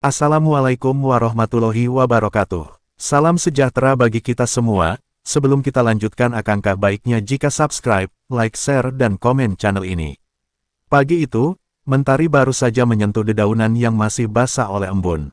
Assalamualaikum warahmatullahi wabarakatuh. Salam sejahtera bagi kita semua. Sebelum kita lanjutkan, akankah baiknya jika subscribe, like, share, dan komen channel ini. Pagi itu, mentari baru saja menyentuh dedaunan yang masih basah oleh embun.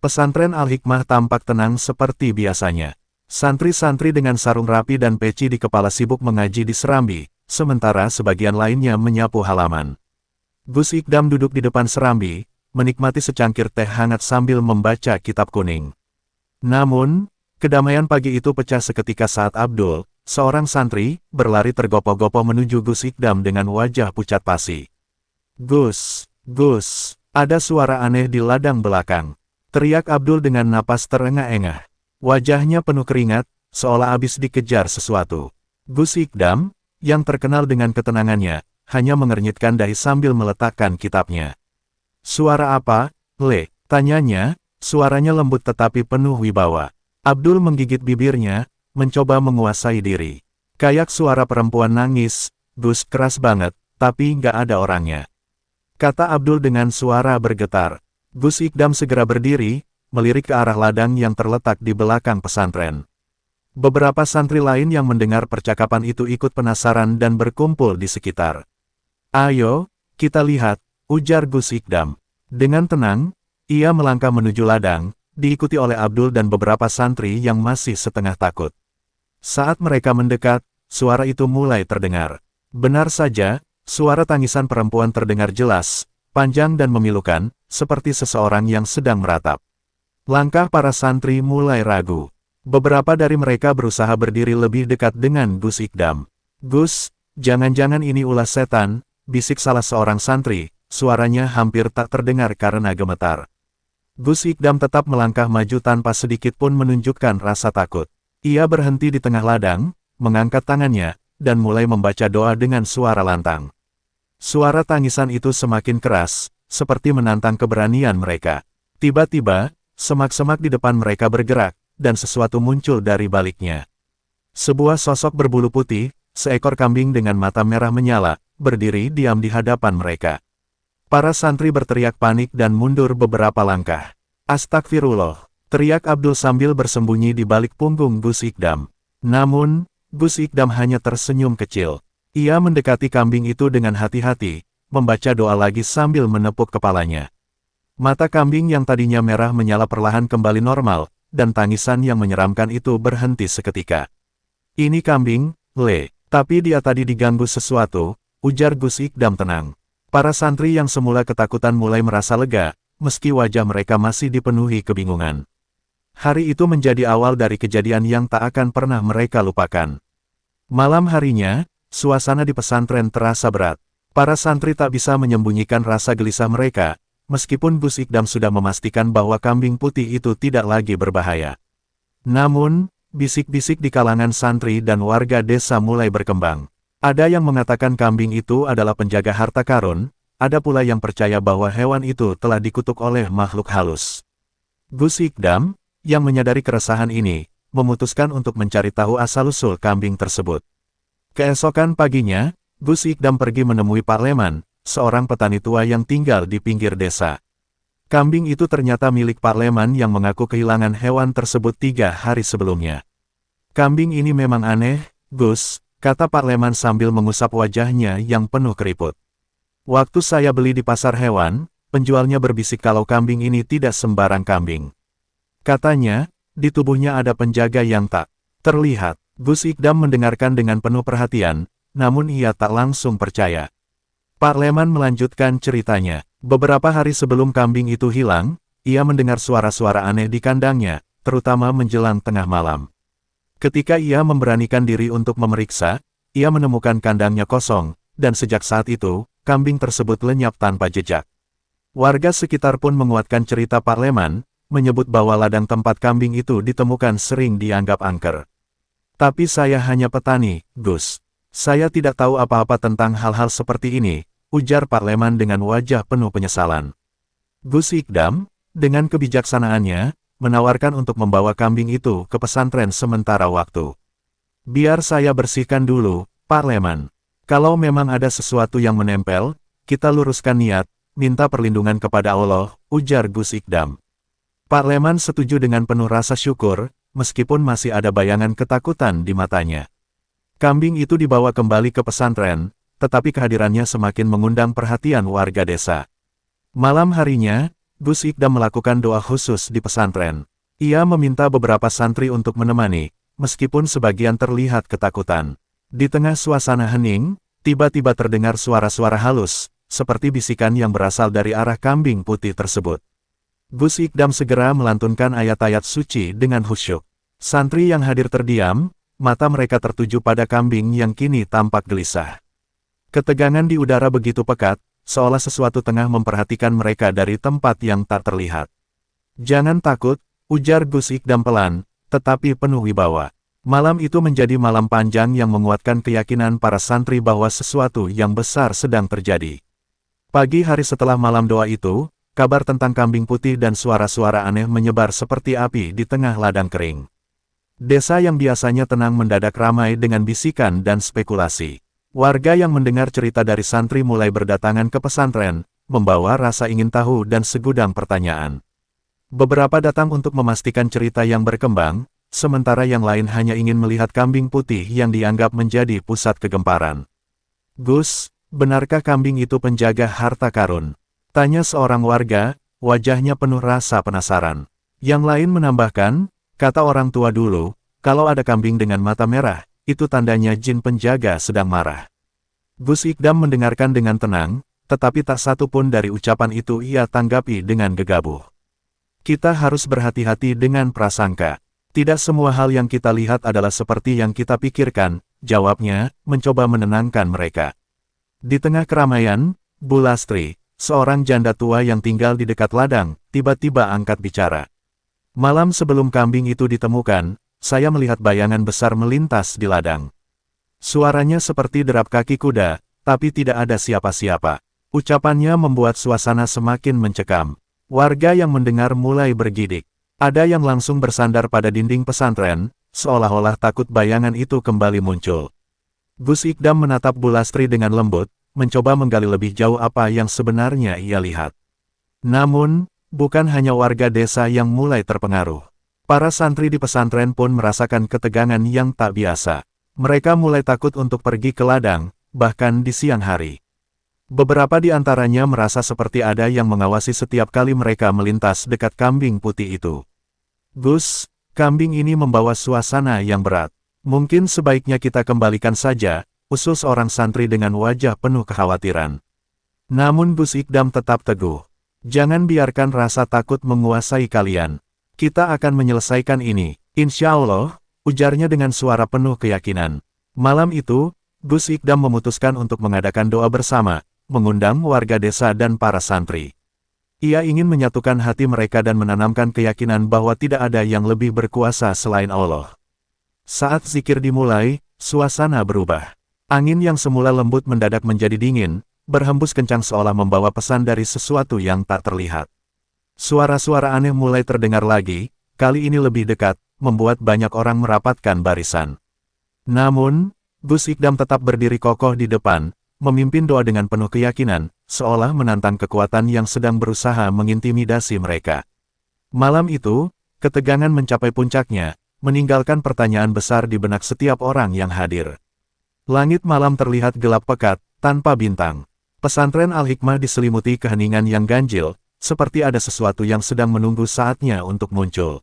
Pesantren Al-Hikmah tampak tenang seperti biasanya. Santri-santri dengan sarung rapi dan peci di kepala sibuk mengaji di serambi, sementara sebagian lainnya menyapu halaman. Gus Ikdam duduk di depan serambi, menikmati secangkir teh hangat sambil membaca kitab kuning. Namun, kedamaian pagi itu pecah seketika saat Abdul, seorang santri, berlari tergopoh-gopoh menuju Gus Ikdam dengan wajah pucat pasi. Gus, ada suara aneh di ladang belakang. Teriak Abdul dengan napas terengah-engah. Wajahnya penuh keringat, seolah habis dikejar sesuatu. Gus Ikdam, yang terkenal dengan ketenangannya, hanya mengernyitkan dahi sambil meletakkan kitabnya. Suara apa, Le? Tanyanya, suaranya lembut tetapi penuh wibawa. Abdul menggigit bibirnya, mencoba menguasai diri. Kayak suara perempuan nangis, Gus, keras banget, tapi nggak ada orangnya. Kata Abdul dengan suara bergetar. Gus Ikdam segera berdiri, melirik ke arah ladang yang terletak di belakang pesantren. Beberapa santri lain yang mendengar percakapan itu ikut penasaran dan berkumpul di sekitar. Ayo, kita lihat, ujar Gus Ikdam. Dengan tenang, ia melangkah menuju ladang, diikuti oleh Abdul dan beberapa santri yang masih setengah takut. Saat mereka mendekat, suara itu mulai terdengar. Benar saja, suara tangisan perempuan terdengar jelas, panjang dan memilukan, seperti seseorang yang sedang meratap. Langkah para santri mulai ragu. Beberapa dari mereka berusaha berdiri lebih dekat dengan Gus Ikdam. Gus, jangan-jangan ini ulah setan, bisik salah seorang santri. Suaranya hampir tak terdengar karena gemetar. Gus Ikdam tetap melangkah maju tanpa sedikit pun menunjukkan rasa takut. Ia berhenti di tengah ladang, mengangkat tangannya, dan mulai membaca doa dengan suara lantang. Suara tangisan itu semakin keras, seperti menantang keberanian mereka. Tiba-tiba, semak-semak di depan mereka bergerak, dan sesuatu muncul dari baliknya. Sebuah sosok berbulu putih, seekor kambing dengan mata merah menyala, berdiri diam di hadapan mereka. Para santri berteriak panik dan mundur beberapa langkah. Astagfirullah, teriak Abdul sambil bersembunyi di balik punggung Gus Ikdam. Namun, Gus Ikdam hanya tersenyum kecil. Ia mendekati kambing itu dengan hati-hati, membaca doa lagi sambil menepuk kepalanya. Mata kambing yang tadinya merah menyala perlahan kembali normal, dan tangisan yang menyeramkan itu berhenti seketika. Ini kambing, Le, tapi dia tadi diganggu sesuatu, ujar Gus Ikdam tenang. Para santri yang semula ketakutan mulai merasa lega, meski wajah mereka masih dipenuhi kebingungan. Hari itu menjadi awal dari kejadian yang tak akan pernah mereka lupakan. Malam harinya, suasana di pesantren terasa berat. Para santri tak bisa menyembunyikan rasa gelisah mereka, meskipun Gus Ikdam sudah memastikan bahwa kambing putih itu tidak lagi berbahaya. Namun, bisik-bisik di kalangan santri dan warga desa mulai berkembang. Ada yang mengatakan kambing itu adalah penjaga harta karun, ada pula yang percaya bahwa hewan itu telah dikutuk oleh makhluk halus. Gus Ikdam, yang menyadari keresahan ini, memutuskan untuk mencari tahu asal-usul kambing tersebut. Keesokan paginya, Gus Ikdam pergi menemui Pak Leman, seorang petani tua yang tinggal di pinggir desa. Kambing itu ternyata milik Pak Leman yang mengaku kehilangan hewan tersebut 3 hari sebelumnya. Kambing ini memang aneh, Gus, kata Pak Leman sambil mengusap wajahnya yang penuh keriput. Waktu saya beli di pasar hewan, penjualnya berbisik kalau kambing ini tidak sembarang kambing. Katanya, di tubuhnya ada penjaga yang tak terlihat. Gus Ikdam mendengarkan dengan penuh perhatian, namun ia tak langsung percaya. Pak Leman melanjutkan ceritanya. Beberapa hari sebelum kambing itu hilang, ia mendengar suara-suara aneh di kandangnya, terutama menjelang tengah malam. Ketika ia memberanikan diri untuk memeriksa, ia menemukan kandangnya kosong, dan sejak saat itu, kambing tersebut lenyap tanpa jejak. Warga sekitar pun menguatkan cerita Pak Leman, menyebut bahwa ladang tempat kambing itu ditemukan sering dianggap angker. Tapi saya hanya petani, Gus. Saya tidak tahu apa-apa tentang hal-hal seperti ini, ujar Pak Leman dengan wajah penuh penyesalan. Gus Ikdam, dengan kebijaksanaannya, menawarkan untuk membawa kambing itu ke pesantren sementara waktu. Biar saya bersihkan dulu, Pak Leman. Kalau memang ada sesuatu yang menempel, kita luruskan niat, minta perlindungan kepada Allah, ujar Gus Ikdam. Pak Leman setuju dengan penuh rasa syukur, meskipun masih ada bayangan ketakutan di matanya. Kambing itu dibawa kembali ke pesantren, tetapi kehadirannya semakin mengundang perhatian warga desa. Malam harinya, Gus Ikdam melakukan doa khusus di pesantren. Ia meminta beberapa santri untuk menemani, meskipun sebagian terlihat ketakutan. Di tengah suasana hening, tiba-tiba terdengar suara-suara halus, seperti bisikan yang berasal dari arah kambing putih tersebut. Gus Ikdam segera melantunkan ayat-ayat suci dengan khusyuk. Santri yang hadir terdiam, mata mereka tertuju pada kambing yang kini tampak gelisah. Ketegangan di udara begitu pekat, seolah sesuatu tengah memperhatikan mereka dari tempat yang tak terlihat. "Jangan takut," ujar Gus Ikdam pelan, tetapi penuh wibawa. Malam itu menjadi malam panjang yang menguatkan keyakinan para santri bahwa sesuatu yang besar sedang terjadi. Pagi hari setelah malam doa itu, kabar tentang kambing putih dan suara-suara aneh menyebar seperti api di tengah ladang kering. Desa yang biasanya tenang mendadak ramai dengan bisikan dan spekulasi. Warga yang mendengar cerita dari santri mulai berdatangan ke pesantren, membawa rasa ingin tahu dan segudang pertanyaan. Beberapa datang untuk memastikan cerita yang berkembang, sementara yang lain hanya ingin melihat kambing putih yang dianggap menjadi pusat kegemparan. "Gus, benarkah kambing itu penjaga harta karun?" tanya seorang warga, wajahnya penuh rasa penasaran. Yang lain menambahkan, "Kata orang tua dulu, kalau ada kambing dengan mata merah, itu tandanya jin penjaga sedang marah." Gus Ikdam mendengarkan dengan tenang, tetapi tak satu pun dari ucapan itu ia tanggapi dengan gegabah. "Kita harus berhati-hati dengan prasangka. Tidak semua hal yang kita lihat adalah seperti yang kita pikirkan," jawabnya, mencoba menenangkan mereka. Di tengah keramaian, Bu Lastri, seorang janda tua yang tinggal di dekat ladang, tiba-tiba angkat bicara. "Malam sebelum kambing itu ditemukan, saya melihat bayangan besar melintas di ladang. Suaranya seperti derap kaki kuda, tapi tidak ada siapa-siapa." Ucapannya membuat suasana semakin mencekam. Warga yang mendengar mulai bergidik. Ada yang langsung bersandar pada dinding pesantren, seolah-olah takut bayangan itu kembali muncul. Gus Ikdam menatap Bu Lastri dengan lembut, mencoba menggali lebih jauh apa yang sebenarnya ia lihat. Namun, bukan hanya warga desa yang mulai terpengaruh. Para santri di pesantren pun merasakan ketegangan yang tak biasa. Mereka mulai takut untuk pergi ke ladang, bahkan di siang hari. Beberapa di antaranya merasa seperti ada yang mengawasi setiap kali mereka melintas dekat kambing putih itu. "Gus, kambing ini membawa suasana yang berat. Mungkin sebaiknya kita kembalikan saja," usul seorang santri dengan wajah penuh kekhawatiran. Namun Gus Ikdam tetap teguh. "Jangan biarkan rasa takut menguasai kalian. Kita akan menyelesaikan ini, insya Allah," ujarnya dengan suara penuh keyakinan. Malam itu, Gus Ikdam memutuskan untuk mengadakan doa bersama, mengundang warga desa dan para santri. Ia ingin menyatukan hati mereka dan menanamkan keyakinan bahwa tidak ada yang lebih berkuasa selain Allah. Saat zikir dimulai, suasana berubah. Angin yang semula lembut mendadak menjadi dingin, berhembus kencang seolah membawa pesan dari sesuatu yang tak terlihat. Suara-suara aneh mulai terdengar lagi, kali ini lebih dekat, membuat banyak orang merapatkan barisan. Namun, Gus Ikdam tetap berdiri kokoh di depan, memimpin doa dengan penuh keyakinan, seolah menantang kekuatan yang sedang berusaha mengintimidasi mereka. Malam itu, ketegangan mencapai puncaknya, meninggalkan pertanyaan besar di benak setiap orang yang hadir. Langit malam terlihat gelap pekat, tanpa bintang. Pesantren Al-Hikmah diselimuti keheningan yang ganjil, seperti ada sesuatu yang sedang menunggu saatnya untuk muncul.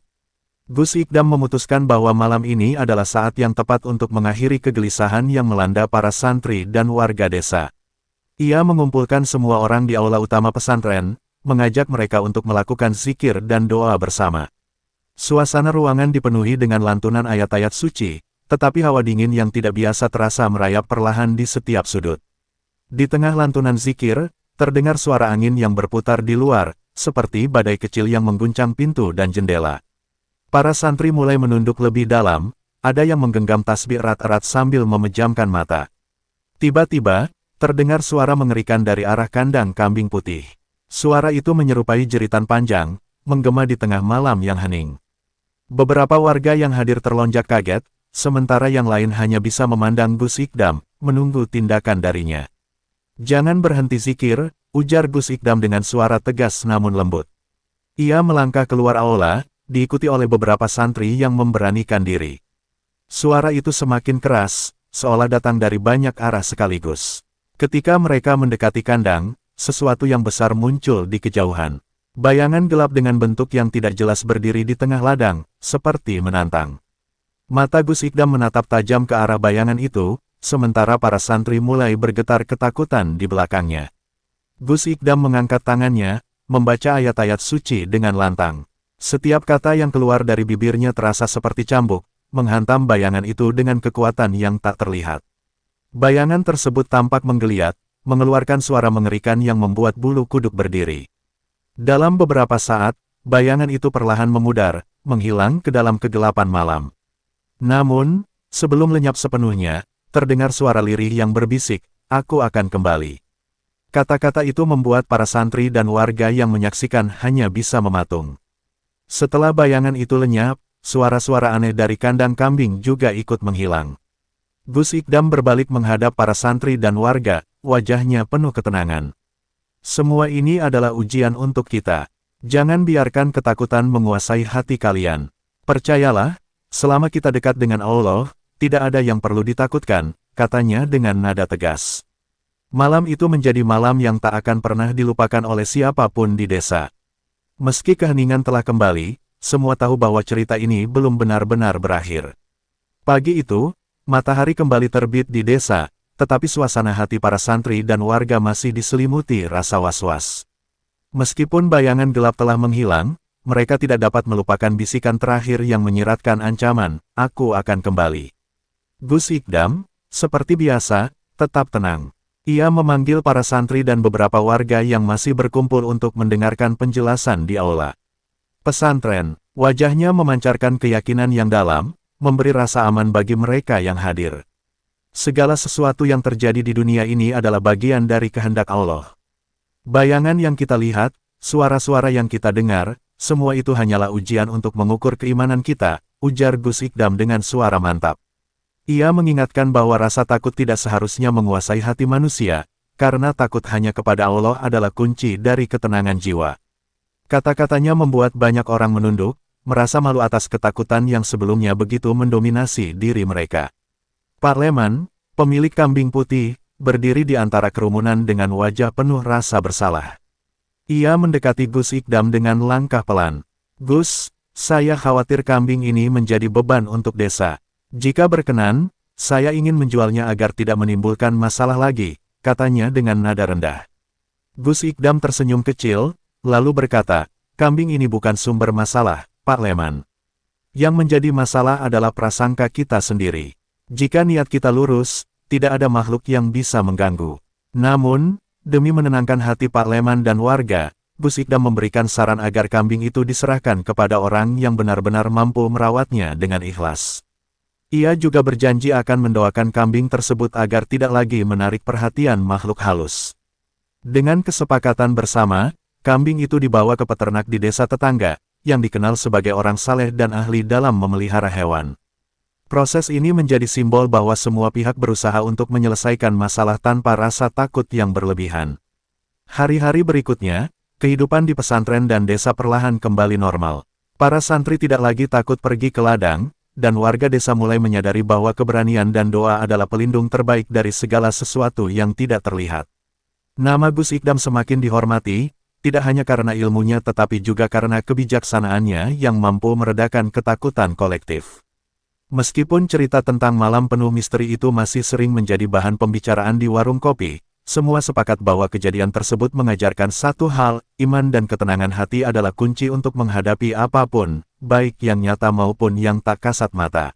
Gus Ikdam memutuskan bahwa malam ini adalah saat yang tepat untuk mengakhiri kegelisahan yang melanda para santri dan warga desa. Ia mengumpulkan semua orang di aula utama pesantren, mengajak mereka untuk melakukan zikir dan doa bersama. Suasana ruangan dipenuhi dengan lantunan ayat-ayat suci, tetapi hawa dingin yang tidak biasa terasa merayap perlahan di setiap sudut. Di tengah lantunan zikir, terdengar suara angin yang berputar di luar, seperti badai kecil yang mengguncang pintu dan jendela. Para santri mulai menunduk lebih dalam, ada yang menggenggam tasbih erat-erat sambil memejamkan mata. Tiba-tiba, terdengar suara mengerikan dari arah kandang kambing putih. Suara itu menyerupai jeritan panjang, menggema di tengah malam yang hening. Beberapa warga yang hadir terlonjak kaget, sementara yang lain hanya bisa memandang Gus Ikdam, menunggu tindakan darinya. "Jangan berhenti zikir," ujar Gus Ikdam dengan suara tegas namun lembut. Ia melangkah keluar aula, diikuti oleh beberapa santri yang memberanikan diri. Suara itu semakin keras, seolah datang dari banyak arah sekaligus. Ketika mereka mendekati kandang, sesuatu yang besar muncul di kejauhan. Bayangan gelap dengan bentuk yang tidak jelas berdiri di tengah ladang, seperti menantang. Mata Gus Ikdam menatap tajam ke arah bayangan itu, sementara para santri mulai bergetar ketakutan di belakangnya. Gus Ikdam mengangkat tangannya, membaca ayat-ayat suci dengan lantang. Setiap kata yang keluar dari bibirnya terasa seperti cambuk, menghantam bayangan itu dengan kekuatan yang tak terlihat. Bayangan tersebut tampak menggeliat, mengeluarkan suara mengerikan yang membuat bulu kuduk berdiri. Dalam beberapa saat, bayangan itu perlahan memudar, menghilang ke dalam kegelapan malam. Namun, sebelum lenyap sepenuhnya, terdengar suara lirih yang berbisik, "Aku akan kembali." Kata-kata itu membuat para santri dan warga yang menyaksikan hanya bisa mematung. Setelah bayangan itu lenyap, suara-suara aneh dari kandang kambing juga ikut menghilang. Gus Ikdam berbalik menghadap para santri dan warga, wajahnya penuh ketenangan. Semua ini adalah ujian untuk kita. Jangan biarkan ketakutan menguasai hati kalian. Percayalah, selama kita dekat dengan Allah, tidak ada yang perlu ditakutkan, katanya dengan nada tegas. Malam itu menjadi malam yang tak akan pernah dilupakan oleh siapapun di desa. Meski keheningan telah kembali, semua tahu bahwa cerita ini belum benar-benar berakhir. Pagi itu, matahari kembali terbit di desa, tetapi suasana hati para santri dan warga masih diselimuti rasa was-was. Meskipun bayangan gelap telah menghilang, mereka tidak dapat melupakan bisikan terakhir yang menyiratkan ancaman, "Aku akan kembali." Gus Ikdam, seperti biasa, tetap tenang. Ia memanggil para santri dan beberapa warga yang masih berkumpul untuk mendengarkan penjelasan di aula pesantren. Wajahnya memancarkan keyakinan yang dalam, memberi rasa aman bagi mereka yang hadir. Segala sesuatu yang terjadi di dunia ini adalah bagian dari kehendak Allah. Bayangan yang kita lihat, suara-suara yang kita dengar, semua itu hanyalah ujian untuk mengukur keimanan kita, ujar Gus Ikdam dengan suara mantap. Ia mengingatkan bahwa rasa takut tidak seharusnya menguasai hati manusia, karena takut hanya kepada Allah adalah kunci dari ketenangan jiwa. Kata-katanya membuat banyak orang menunduk, merasa malu atas ketakutan yang sebelumnya begitu mendominasi diri mereka. Pak Leman, pemilik kambing putih, berdiri di antara kerumunan dengan wajah penuh rasa bersalah. Ia mendekati Gus Ikdam dengan langkah pelan. "Gus, saya khawatir kambing ini menjadi beban untuk desa. Jika berkenan, saya ingin menjualnya agar tidak menimbulkan masalah lagi," katanya dengan nada rendah. Gus Ikdam tersenyum kecil, lalu berkata, "Kambing ini bukan sumber masalah, Pak Leman. Yang menjadi masalah adalah prasangka kita sendiri. Jika niat kita lurus, tidak ada makhluk yang bisa mengganggu." Namun, demi menenangkan hati Pak Leman dan warga, Gus Ikdam memberikan saran agar kambing itu diserahkan kepada orang yang benar-benar mampu merawatnya dengan ikhlas. Ia juga berjanji akan mendoakan kambing tersebut agar tidak lagi menarik perhatian makhluk halus. Dengan kesepakatan bersama, kambing itu dibawa ke peternak di desa tetangga, yang dikenal sebagai orang saleh dan ahli dalam memelihara hewan. Proses ini menjadi simbol bahwa semua pihak berusaha untuk menyelesaikan masalah tanpa rasa takut yang berlebihan. Hari-hari berikutnya, kehidupan di pesantren dan desa perlahan kembali normal. Para santri tidak lagi takut pergi ke ladang, dan warga desa mulai menyadari bahwa keberanian dan doa adalah pelindung terbaik dari segala sesuatu yang tidak terlihat. Nama Gus Ikdam semakin dihormati, tidak hanya karena ilmunya tetapi juga karena kebijaksanaannya yang mampu meredakan ketakutan kolektif. Meskipun cerita tentang malam penuh misteri itu masih sering menjadi bahan pembicaraan di warung kopi, semua sepakat bahwa kejadian tersebut mengajarkan satu hal, iman dan ketenangan hati adalah kunci untuk menghadapi apapun, baik yang nyata maupun yang tak kasat mata.